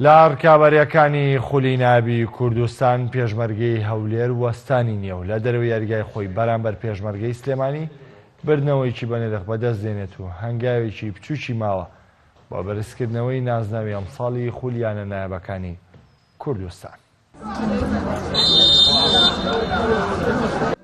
لە ڕکابەریەکانی خولی نابی کوردستان پێشمەرگەی هەولێر وەستانی نییە و لە دەرەوەی یاریگای خۆی بەرامبەر پێشمەرگەی سلێمانی بردنەوەیکی بەنرخ بەدەست دێنێت و هەنگاوێکی بچووکی ماوە بۆ بەرزکردنەوەی نازناوی ئەمساڵی خولیانە نایابەکانی کوردستان.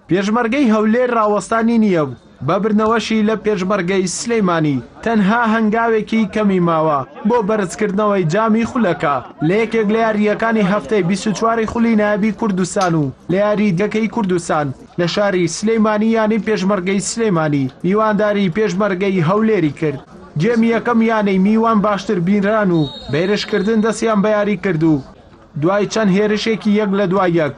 پێشمەرگەی هەولێر ڕاوەستانی نییە بەبرنەوەشی لە پێشمەرگەی سلەیمانی تەنها هەنگاوێکی کەمی ماوە بۆ بەرزکردنەوەی جامی خولەکە لە یەکێک لە یاریەکانی هەفتەی 24 خولی نایابی کوردستان و لە یاریگەکەی کوردستان لە شاری سلەیمانی یانی پێشمەرگەی سلەیمانی میوانداری پێشمەرگەی هەولێری کرد. جێمی یەکەم یانەی میوان باشتر بینران و بەیرشکردن دەستیان بە یاری کرد و دوای چەند هێرشێکی یەک لە دوای یەک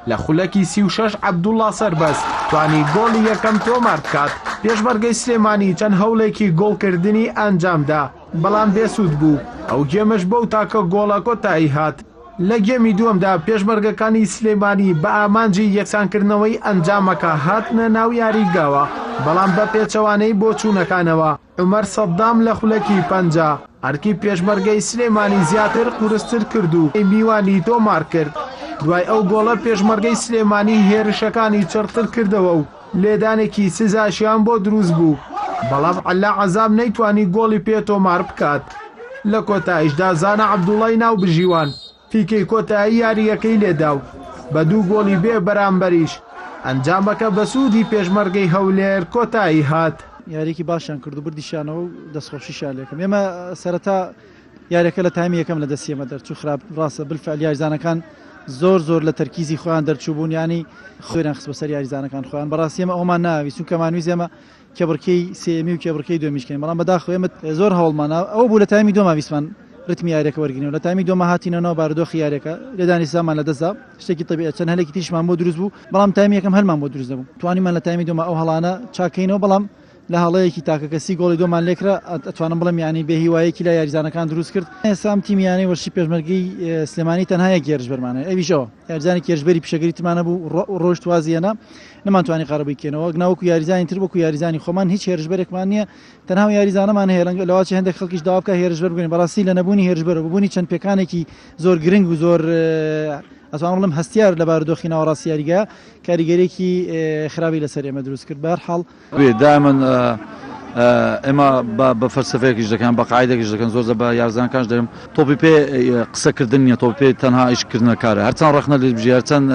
لە خولەکی 36 عەبدوڵڵا سەربەست توانی گۆڵی یەکەم تۆمار بکات. پێشمەرگەی سلێمانی چەند هەوڵێکی گۆڵکردنی ئەنجامدا بەڵام بێسوود بوو. ئەو گێمەش بەو تاکە گۆڵە کۆتایی هات. لە گێمی دووەمدا پێشمەرگەکانی سلێمانی بە ئامانجی یەکسانکردنەوەی ئەنجامەکە هاتنە ناو یاریگاوە بەڵام بە پێچەوانەی بۆ چوونەکانەوە عومەر سەددام لە خولەکی پەنجا ئەرکی پێشمەرگەی سلێمانی زیاتر قورستر کرد و میوانی تۆمار کرد. دوای ئەو گۆڵە پێشمەرگەی سلێمانی هێرشەکانی چڕتر کردەوە و لێدانێکی سزاشیان بۆ دروست بوو بەڵام عەلا عەزام نەیتوانی گۆڵی پێ تۆمار بکات. لە کۆتاییشدا زانە عەبدوڵڵای ناو بژیوان فیکەی کۆتایی یاریەکەی لێدا و بە دوو گۆڵی بێ بەرامبەریش ئەنجامەکە بە سوودی پێشمەرگەی هەولێر کۆتایی هات. یاریکی باشیان کرد و بردیشانەوە و دەستخۆشیشان لێکم. ئێمە سەرەتا یاریەکە لە تایمی یەکەم لە دەستیێمە دەرچوو خراپ ڕاستە بالفعل یاریزانەکان زۆر لە تەرکیزی خۆیان دەرچوو بوون ینی خۆیان خست بەسەر یاریزانەکان خۆیان بەڕاستی ئێمە ئەومان ناوی چونکەمانویست ئێمە کێبڕکەی سێمی و کێبڕکەی دومیشکەین بەڵام بەداخۆ ئێمە زۆر هەوڵمانە ئەو بوو لە تایمی دۆما ویسمان ڕتمی یاریەکە وەرگینەوە لە تایمی دۆمە هاتینەوە بارودۆخی یاریەکە لێدانی سامان لە دەستدا شتێکی طبیعی چەند هەلێکی تیشمان بۆ دروست بوو بەڵام تایمی یەکەم هەلمان بۆ دروست نەبوو توانیمان لە تایمی دۆمە ئەو هەڵانە چاکەینەوە بەڵام لە هەڵەیەکی تاکەکەسی گۆڵی دۆمان لێکرا ئەتوانم بڵم ینی بێ هیوایەکی لە یاریزانەکان دروست کرد. ئێسام تیمیانی وەرشی پێشمەرگەی سلێمانی تەنها یەک گێرشبەرمانە ئەویشەوە یاریزانی کێرشبەری پیشەگەری ترمانە بوو ڕۆژ توازیەنە نەمانتوانی قەرەبووی کێنەوە ناوەکو یاریزانی تر وەکو یاریزانی خۆمان هیچ هێرشبەرێکمان نییە تەنها یاریزانەمان هەیە لەواچی هەندێک خەڵکیش داوا بکە هێرشبەر بگوێنین بەڕاستی لە نەبوونی هێرشبەر بوونی چەند پێکانێکی زۆر گرنگ و زۆر ئەتوانم بڵم هەستیار لە بارودۆخی ناوەڕاستی یاریگا کاریگەرێکی خراپی لەسەر ئێمە دروست کرد. بە هەر حاڵ دائما ئێمە بە فەلسەفەیەکیش دەکەن بە قاعدەیەکیش دەکەن زۆر بە یارزانەکانش دەرم تۆپی پێ قسەکردن نییە تۆپی پێ تەنها ئیشکردنە کارە هەرچەند ڕەخنە لێ بژی هەرچەند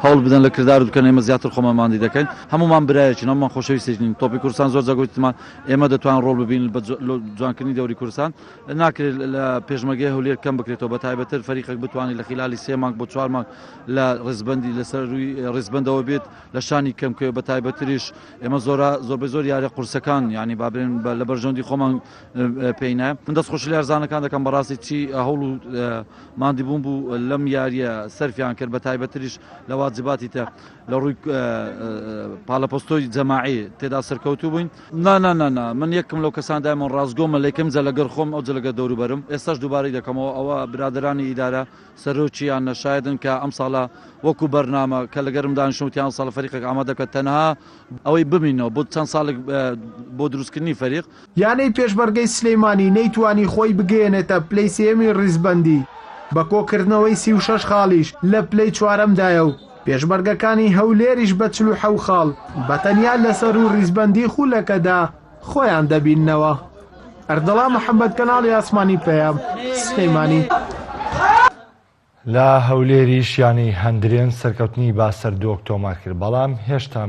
هەوڵ بدەن لە کردار بکەن ئێمە زیاتر خۆمەماندی دەکەین هەمومان برایەکی هەمومان خۆشەویستین تۆپی کوردستان زۆر جاگوتمان ئێمە دەتوان ڕۆڵ ببین بە جوانکردنی دەوری کوردستان ناکرێت لە پێشمەرگەی هەولێر کەم بکرێتەوە بە تایبەتر فەریقێک بتوانێت لە خلالی 3 مانگ بۆ 4 مانگ لە ڕێزبەندی لەسەر ڕووی ڕێزبەندەوە بێت لە شانی کەمکەوە بە تایبەتریش ئێمە زۆر یاری قورسەکان ینی بابرێن لە بەرژەوندی خۆمان پێینە من دەستخۆشی لە یارزانەکان دەکەم بەڕاستی چی هەوڵ و مادیبوون بوو لەم یاریە سەرفیان کرد بە تایبەتریش لە واجباتی تە لە ڕووی پاڵەپۆستۆی جەماعی تێدا سەرکەوتوو بووین نا من یەکم لەو کەسان دایمەن ڕازگۆمە لەکەم جە لەگەر خۆم ئەو جلەگە دەوروبەرم ئێستاش دووبارەی دەکەمەوە ئەوە برادرانی ئیدارە سەرۆکیان نەشایدن کە ئەم ساڵە وەکو بەرنامە کە لەگەرم دانیشتوتیان ساڵ فەریقێک ئامادە بکات تەنها ئەوەی ببینەوە بۆ چەند ساڵێک بۆ دروستکردنی فەریق یانەی پێشمەرگەی سلەیمانی نەیتوانی خۆی بگەێنێتە پلەی سێمی ڕیزبەندی بە کۆکردنەوەی 36 خاڵیش لە پلەی چوارەمدایە و پێشمەرگەکانی هەولێریش بە 47 خاڵ بەتەنیا لەسەر و ڕیزبەندی خولەکەدا خۆیان دەبینەوە. ئەردەڵا محەممەد کەناڵی ئاسمانی پێیام سلەیمانی. لە هەولێریش ینی هەندرێن سەرکەوتنی با سەردۆک تۆمار کرد بەڵام هێشتا